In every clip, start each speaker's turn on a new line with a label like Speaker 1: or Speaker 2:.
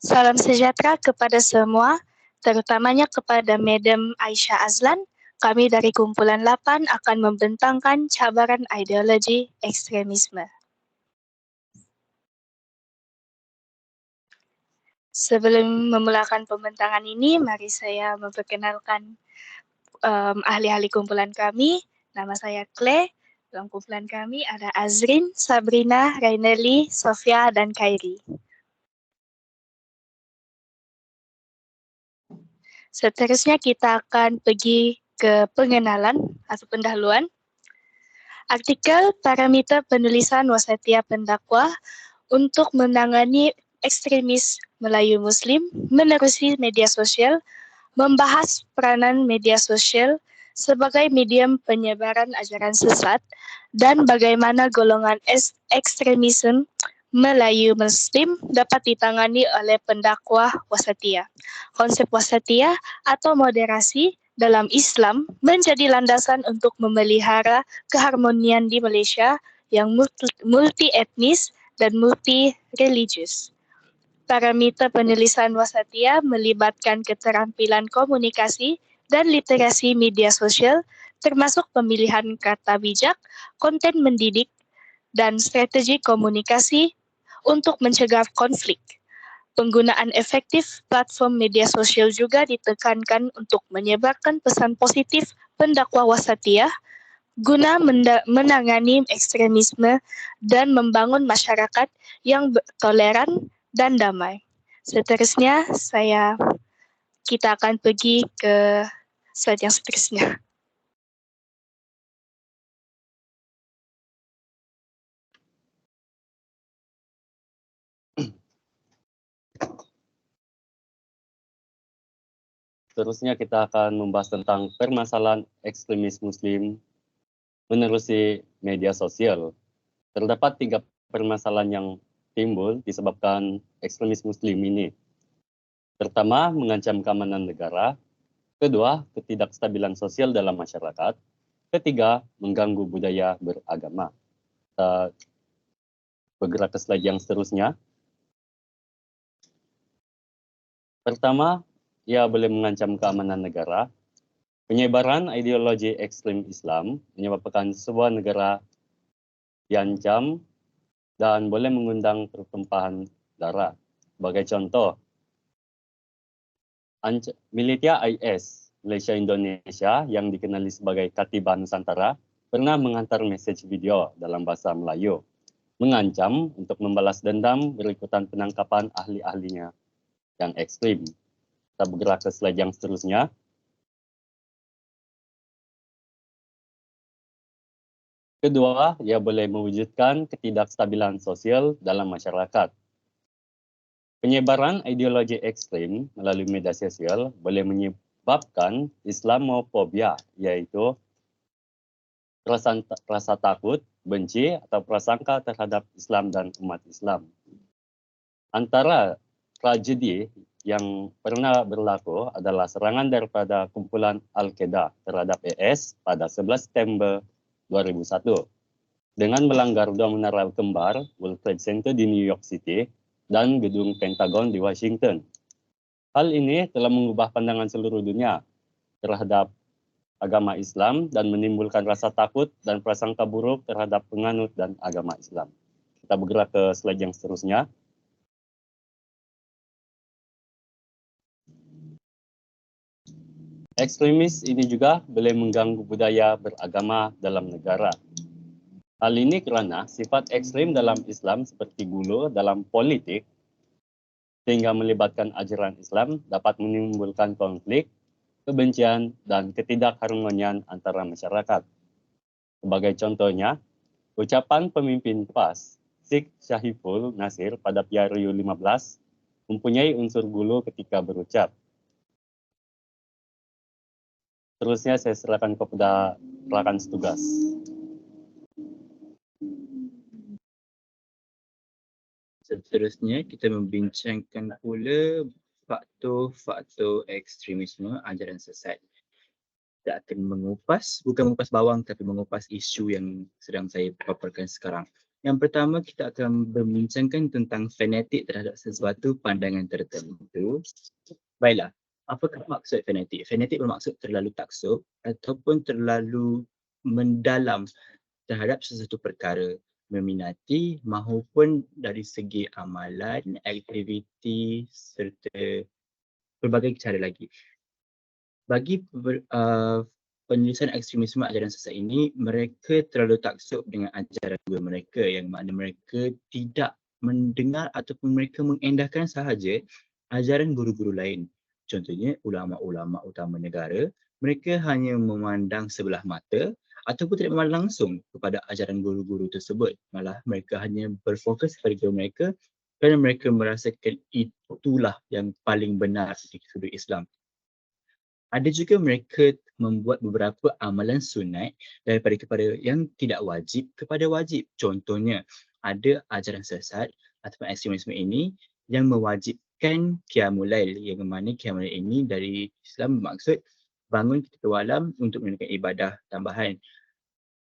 Speaker 1: Salam sejahtera kepada semua, terutamanya kepada Madam Aisyah Azlan. Kami dari kumpulan 8 akan membentangkan cabaran ideologi ekstremisme. Sebelum memulakan pembentangan ini, mari saya memperkenalkan ahli-ahli kumpulan kami. Nama saya Claire. Dalam kumpulan kami ada Azrin, Sabrina, Raineli, Sofia, dan Khairi. Seterusnya kita akan pergi ke pengenalan atau pendahuluan. Artikel parameter penulisan Wasatiyah Pendakwah untuk menangani ekstremis Melayu Muslim menerusi media sosial, membahas peranan media sosial sebagai medium penyebaran ajaran sesat dan bagaimana golongan ekstremisme Melayu Muslim dapat ditangani oleh pendakwah wasatiyah. Konsep wasatiyah atau moderasi dalam Islam menjadi landasan untuk memelihara keharmonian di Malaysia yang multi etnis dan multi religius. Parameter penulisan wasatiyah melibatkan keterampilan komunikasi dan literasi media sosial, termasuk pemilihan kata bijak, konten mendidik, dan strategi komunikasi untuk mencegah konflik. Penggunaan efektif platform media sosial juga ditekankan untuk menyebarkan pesan positif pendakwah wasatiyah guna menangani ekstremisme dan membangun masyarakat yang toleran dan damai. Seterusnya kita akan pergi ke slide yang seterusnya.
Speaker 2: Seterusnya kita akan membahas tentang permasalahan ekstremis Muslim menerusi media sosial. Terdapat 3 permasalahan yang timbul disebabkan ekstremis Muslim ini. Pertama, mengancam keamanan negara. Kedua, ketidakstabilan sosial dalam masyarakat. Ketiga, mengganggu budaya beragama. Kita bergerak ke slide yang seterusnya. Pertama, ia boleh mengancam keamanan negara. Penyebaran ideologi ekstrem Islam menyebabkan sebuah negara diancam dan boleh mengundang pertumpahan darah. Sebagai contoh, militia IS Malaysia Indonesia yang dikenali sebagai Katibah Nusantara pernah menghantar mesej video dalam bahasa Melayu, mengancam untuk membalas dendam berikutan penangkapan ahli-ahlinya yang ekstrim. Kita bergerak ke slide yang seterusnya. Kedua, ia boleh mewujudkan ketidakstabilan sosial dalam masyarakat. Penyebaran ideologi ekstrem melalui media sosial boleh menyebabkan Islamofobia, iaitu rasa takut, benci atau prasangka terhadap Islam dan umat Islam. Antara tragedi yang pernah berlaku adalah serangan daripada kumpulan Al-Qaeda terhadap AS pada 11 September 2001 dengan melanggar 2 menara kembar World Trade Center di New York City dan gedung Pentagon di Washington. Hal ini telah mengubah pandangan seluruh dunia terhadap agama Islam dan menimbulkan rasa takut dan prasangka buruk terhadap penganut dan agama Islam. Kita bergerak ke slide yang seterusnya. Ekstremis ini juga boleh mengganggu budaya beragama dalam negara. Hal ini kerana sifat ekstrem dalam Islam seperti gulu dalam politik sehingga melibatkan ajaran Islam dapat menimbulkan konflik, kebencian, dan ketidakharmonian antara masyarakat. Sebagai contohnya, ucapan pemimpin PAS, Sheikh Syahiful Nasir pada PRU 15 mempunyai unsur gulu ketika berucap. Terusnya saya serahkan kepada rakan setugas.
Speaker 3: Seterusnya kita membincangkan pula faktor-faktor ekstremisme ajaran sesat. Kita akan bukan mengupas bawang tapi mengupas isu yang sedang saya paparkan sekarang. Yang pertama, kita akan membincangkan tentang fanatik terhadap sesuatu pandangan tertentu. Baiklah, apakah maksud fanatik? Fanatik bermaksud terlalu taksub ataupun terlalu mendalam terhadap sesuatu perkara, meminati maupun dari segi amalan, aktiviti serta pelbagai cara lagi. Bagi penulisan ekstremisme ajaran sesat ini, mereka terlalu taksub dengan ajaran guru mereka, yang makna mereka tidak mendengar ataupun mereka mengendahkan sahaja ajaran guru-guru lain. Contohnya ulama-ulama utama negara, mereka hanya memandang sebelah mata ataupun tidak memandang langsung kepada ajaran guru-guru tersebut. Malah mereka hanya berfokus pada guru mereka kerana mereka merasakan itulah yang paling benar di sudut Islam. Ada juga mereka membuat beberapa amalan sunat daripada kepada yang tidak wajib kepada wajib. Contohnya, ada ajaran sesat ataupun ekstremisme ini yang mewajibkan qiyamul lail, yang mana qiyamul lail ini dari Islam bermaksud bangun ketika malam untuk menunaikan ibadah tambahan.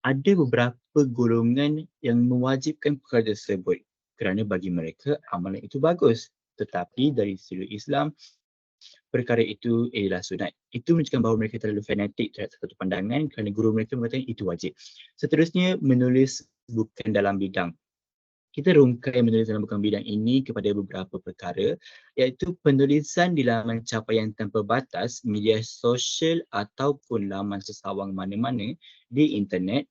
Speaker 3: Ada beberapa golongan yang mewajibkan perkara tersebut kerana bagi mereka amalan itu bagus. Tetapi dari sudut Islam, perkara itu ialah sunat. Itu menunjukkan bahawa mereka terlalu fanatik terhadap satu pandangan kerana guru mereka mengatakan itu wajib. Seterusnya, menulis bukan dalam bidang. Kita rungkai menulis dalam bukan bidang ini kepada beberapa perkara, iaitu penulisan di laman capaian tanpa batas, media sosial ataupun laman sesawang mana-mana di internet.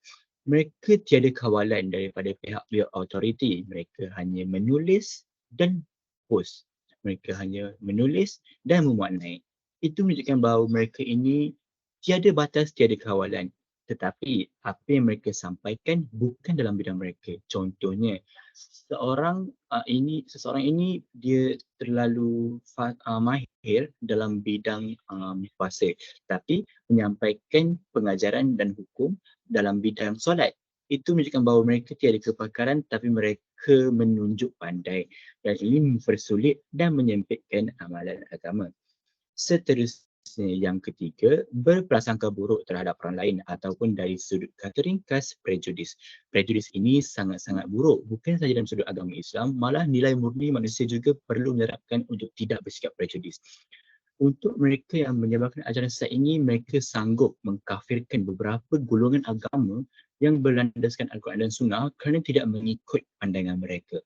Speaker 3: Mereka tiada kawalan daripada pihak-pihak autoriti. Mereka hanya menulis dan post. Mereka hanya menulis dan memuat naik. Itu menunjukkan bahawa mereka ini tiada batas, tiada kawalan. Tetapi apa yang mereka sampaikan bukan dalam bidang mereka. Contohnya, seseorang ini dia terlalu mahir dalam bidang puasa, tapi menyampaikan pengajaran dan hukum dalam bidang solat. Itu menunjukkan bahawa mereka tiada kepakaran tapi mereka menunjuk pandai, dan ini mempersulit dan menyempitkan amalan agama. Seterusnya, yang ketiga, berprasangka buruk terhadap orang lain ataupun dari sudut kata ringkas prejudis. Prejudis ini sangat-sangat buruk, bukan sahaja dalam sudut agama Islam, malah nilai murni manusia juga perlu menerapkan untuk tidak bersikap prejudis. Untuk mereka yang menyebarkan ajaran sesat ini, mereka sanggup mengkafirkan beberapa golongan agama yang berlandaskan Al-Quran dan Sunnah kerana tidak mengikut pandangan mereka.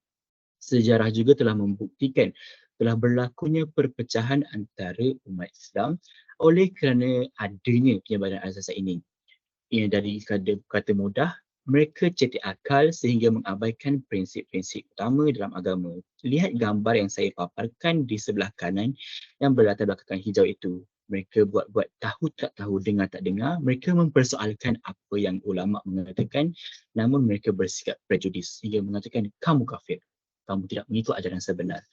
Speaker 3: Sejarah juga telah membuktikan telah berlakunya perpecahan antara umat Islam oleh kerana adanya penyebaran asas ini. Ia dari kata mudah, mereka cetek akal sehingga mengabaikan prinsip-prinsip utama dalam agama. Lihat gambar yang saya paparkan di sebelah kanan yang berlatar belakang hijau itu. Mereka buat-buat tahu tak tahu, dengar tak dengar. Mereka mempersoalkan apa yang ulama mengatakan, namun mereka bersikap prejudis sehingga mengatakan kamu kafir, kamu tidak mengikut ajaran sebenar.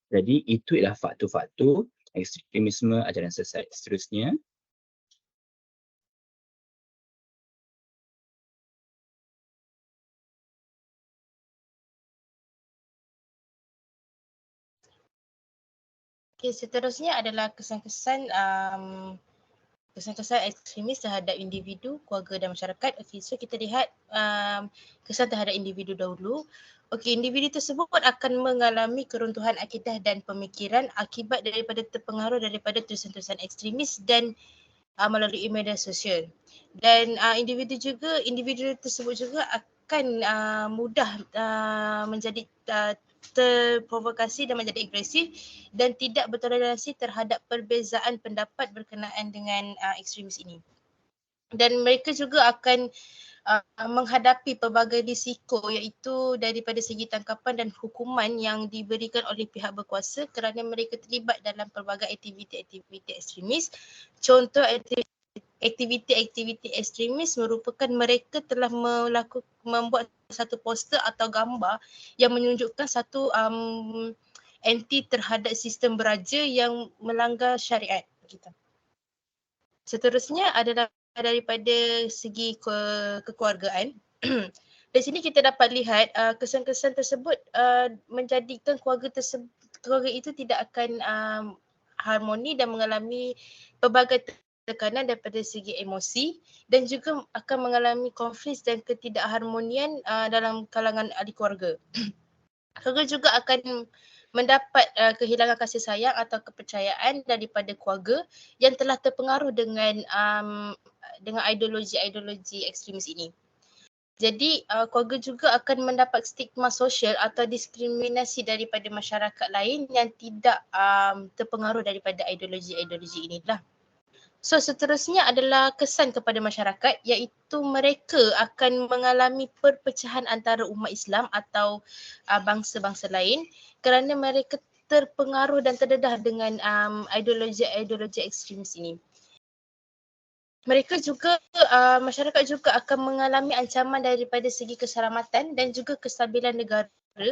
Speaker 3: Jadi itu ialah faktor-faktor ekstremisme ajaran sesat. Seterusnya,
Speaker 4: seterusnya adalah kesan-kesan kesan-kesan ekstremis terhadap individu, keluarga dan masyarakat. Okey, so kita lihat kesan terhadap individu dahulu. Okey, individu tersebut akan mengalami keruntuhan akidah dan pemikiran akibat daripada terpengaruh daripada tulisan-tulisan ekstremis dan melalui media sosial. Dan individu tersebut juga akan mudah menjadi terprovokasi dan menjadi agresif dan tidak bertoleransi terhadap perbezaan pendapat berkenaan dengan ekstremis ini. Dan mereka juga akan menghadapi pelbagai risiko, iaitu daripada segi tangkapan dan hukuman yang diberikan oleh pihak berkuasa kerana mereka terlibat dalam pelbagai aktiviti-aktiviti ekstremis. Contoh aktiviti-aktiviti ekstremis merupakan mereka telah membuat satu poster atau gambar yang menunjukkan satu anti terhadap sistem beraja yang melanggar syariat. Seterusnya adalah daripada segi kekeluargaan. Di sini kita dapat lihat kesan-kesan tersebut menjadikan keluarga itu tidak akan harmoni dan mengalami pelbagai tekanan daripada segi emosi dan juga akan mengalami konflik dan ketidakharmonian dalam kalangan ahli keluarga. Keluarga juga akan mendapat kehilangan kasih sayang atau kepercayaan daripada keluarga yang telah terpengaruh dengan ideologi-ideologi ekstremis ini. Jadi keluarga juga akan mendapat stigma sosial atau diskriminasi daripada masyarakat lain yang tidak terpengaruh daripada ideologi-ideologi inilah. So seterusnya adalah kesan kepada masyarakat, iaitu mereka akan mengalami perpecahan antara umat Islam atau bangsa-bangsa lain kerana mereka terpengaruh dan terdedah dengan ideologi-ideologi ekstremis ini. Mereka juga, masyarakat juga akan mengalami ancaman daripada segi keselamatan dan juga kestabilan negara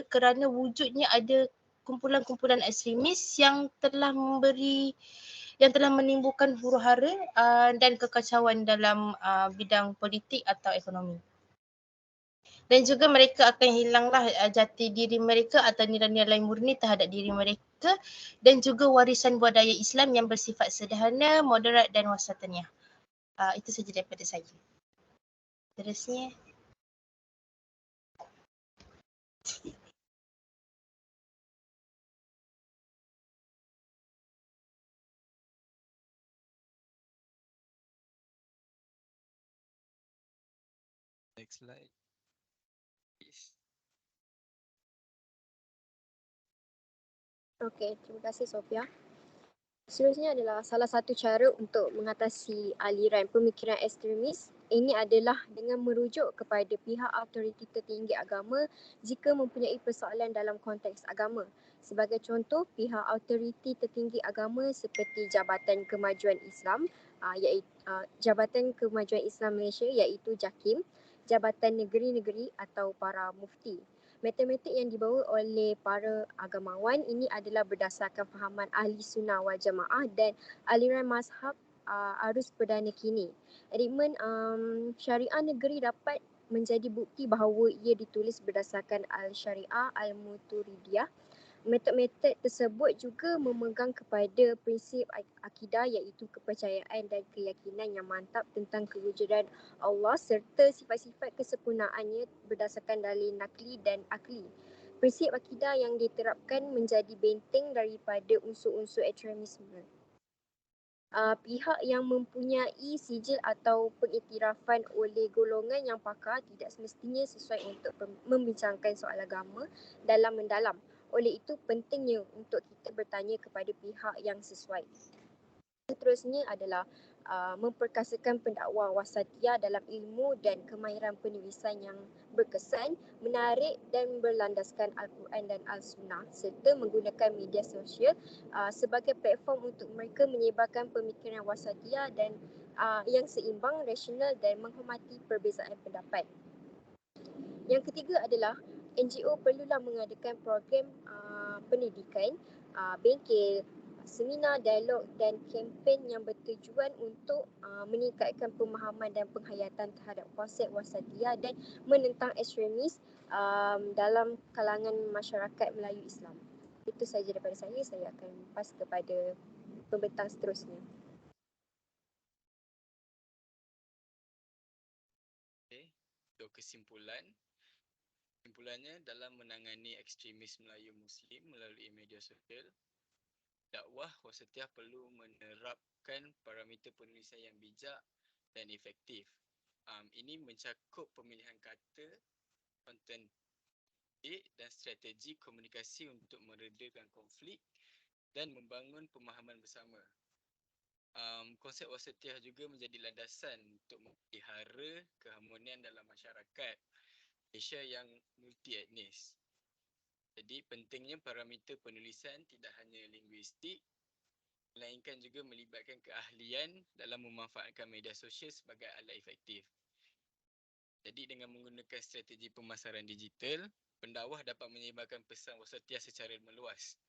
Speaker 4: kerana wujudnya ada kumpulan-kumpulan ekstremis yang telah menimbulkan huru-hara dan kekacauan dalam bidang politik atau ekonomi. Dan juga mereka akan hilanglah jati diri mereka atau nilai-nilai murni terhadap diri mereka dan juga warisan budaya Islam yang bersifat sederhana, moderat dan wasatiyah. Itu saja daripada saya. Terusnya.
Speaker 5: Next slide. Please.
Speaker 6: Okey, terima kasih Sofia. Seterusnya adalah salah satu cara untuk mengatasi aliran pemikiran ekstremis. Ini adalah dengan merujuk kepada pihak autoriti tertinggi agama jika mempunyai persoalan dalam konteks agama. Sebagai contoh, pihak autoriti tertinggi agama seperti Jabatan Kemajuan Islam, Jabatan Kemajuan Islam Malaysia iaitu JAKIM, Jabatan Negeri-Negeri atau para mufti. Matematik yang dibawa oleh para agamawan ini adalah berdasarkan fahaman ahli sunnah wal jamaah dan aliran mazhab arus perdana kini. Edikmen syariah negeri dapat menjadi bukti bahawa ia ditulis berdasarkan al-syariah al-muturidiyah. Metod-metod tersebut juga memegang kepada prinsip akidah iaitu kepercayaan dan keyakinan yang mantap tentang kewujudan Allah serta sifat-sifat kesempurnaannya berdasarkan dalil nakli dan akli. Prinsip akidah yang diterapkan menjadi benteng daripada unsur-unsur ekstremisme. Pihak yang mempunyai sijil atau pengiktirafan oleh golongan yang pakar tidak semestinya sesuai untuk membincangkan soal agama dalam mendalam. Oleh itu pentingnya untuk kita bertanya kepada pihak yang sesuai. Seterusnya adalah memperkasakan pendakwa wasatiyah dalam ilmu dan kemahiran penulisan yang berkesan, menarik dan berlandaskan Al-Quran dan Al-Sunnah serta menggunakan media sosial sebagai platform untuk mereka menyebarkan pemikiran wasatiyah dan yang seimbang, rasional dan menghormati perbezaan pendapat. Yang ketiga adalah NGO perlulah mengadakan program pendidikan, bengkel, seminar, dialog dan kempen yang bertujuan untuk meningkatkan pemahaman dan penghayatan terhadap konsep wasatiyah dan menentang ekstremis dalam kalangan masyarakat Melayu Islam. Itu sahaja daripada saya. Saya akan pas kepada pembentang seterusnya.
Speaker 5: Okay. Untuk kesimpulannya dalam menangani ekstremis Melayu Muslim melalui media sosial, dakwah wasatiyah perlu menerapkan parameter penulisan yang bijak dan efektif. Ini mencakup pemilihan kata, konten dan strategi komunikasi untuk meredakan konflik dan membangun pemahaman bersama. Konsep wasatiyah juga menjadi landasan untuk memelihara keharmonian dalam masyarakat Malaysia yang multi etnis. Jadi pentingnya parameter penulisan tidak hanya linguistik melainkan juga melibatkan keahlian dalam memanfaatkan media sosial sebagai alat efektif. Jadi dengan menggunakan strategi pemasaran digital, pendakwah dapat menyebarkan pesan wasatiyah secara meluas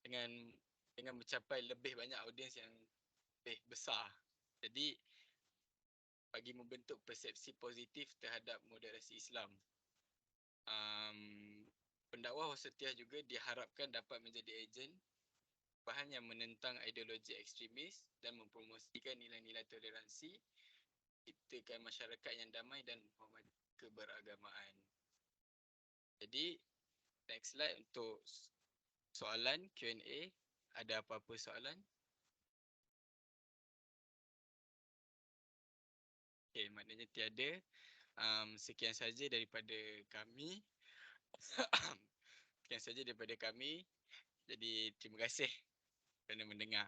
Speaker 5: dengan mencapai lebih banyak audiens yang lebih besar. Jadi bagi membentuk persepsi positif terhadap moderasi Islam. Pendakwah wasatiyah juga diharapkan dapat menjadi ejen perubahan yang menentang ideologi ekstremis dan mempromosikan nilai-nilai toleransi, ciptakan masyarakat yang damai dan menghormati keberagamaan. Jadi, next slide untuk soalan Q&A. Ada apa-apa soalan? Okay, maknanya tiada. Sekian saja daripada kami. Sekian saja daripada kami. Jadi, terima kasih kerana mendengar.